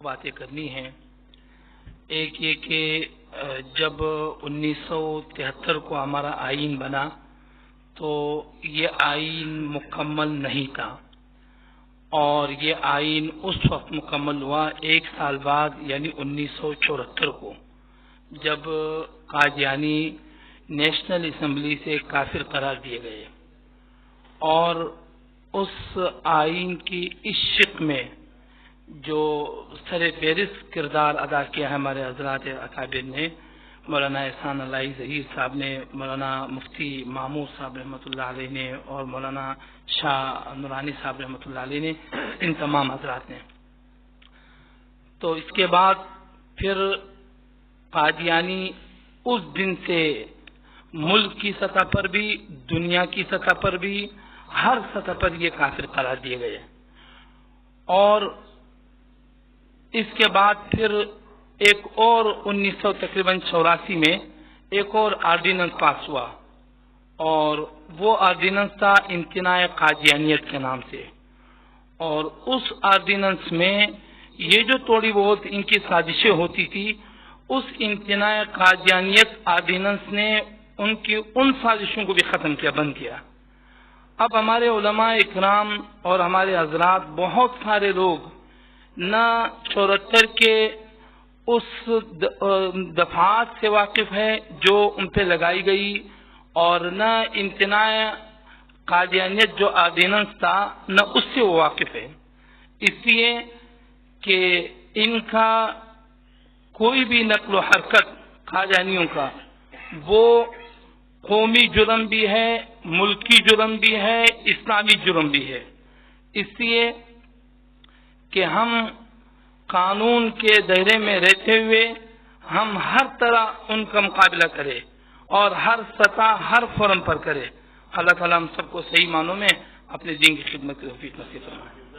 باتیں کرنی ہیں۔ ایک یہ کہ جب 1973 کو ہمارا آئین بنا تو یہ آئین مکمل نہیں تھا، اور یہ آئین اس وقت مکمل ہوا ایک سال بعد، یعنی 1974 کو، جب قادیانی نیشنل اسمبلی سے کافر قرار دیے گئے۔ اور اس آئین کی اس شق میں جو سر فہرست کردار ادا کیا ہے ہمارے حضرات اکابر نے، مولانا احسان اللہ ظہیر صاحب نے، مولانا مفتی مامور صاحب رحمۃ اللہ علیہ نے، اور مولانا شاہ نورانی صاحب رحمۃ اللہ علیہ نے، ان تمام حضرات نے۔ تو اس کے بعد پھر قادیانی اس دن سے ملک کی سطح پر بھی، دنیا کی سطح پر بھی، ہر سطح پر یہ کافر قرار دیے گئے۔ اور اس کے بعد پھر ایک اور 1984 میں ایک اور آرڈیننس پاس ہوا، اور وہ آرڈیننس تھا امتناع قادیانیت کے نام سے۔ اور اس آرڈیننس میں یہ جو تھوڑی بہت ان کی سازشیں ہوتی تھی، اس امتناع قادیانیت آرڈیننس نے ان سازشوں کو بھی ختم کیا، بند کیا۔ اب ہمارے علماء اکرام اور ہمارے حضرات بہت سارے لوگ نہ 74 کے اس دفعات سے واقف ہے جو ان پہ لگائی گئی، اور نہ امتناع قادیانیت جو آرڈیننس تھا، نہ اس سے وہ واقف ہے، اس لیے کہ ان کا کوئی بھی نقل و حرکت قادیانیوں کا وہ قومی جرم بھی ہے، ملکی جرم بھی ہے، اسلامی جرم بھی ہے۔ اس لیے کہ ہم قانون کے دائرے میں رہتے ہوئے ہم ہر طرح ان کا مقابلہ کریں اور ہر سطح، ہر فورم پر کریں۔ اللہ تعالیٰ ہم سب کو صحیح معنوں میں اپنے دین کی خدمت کی توفیق نصیب فرمائے۔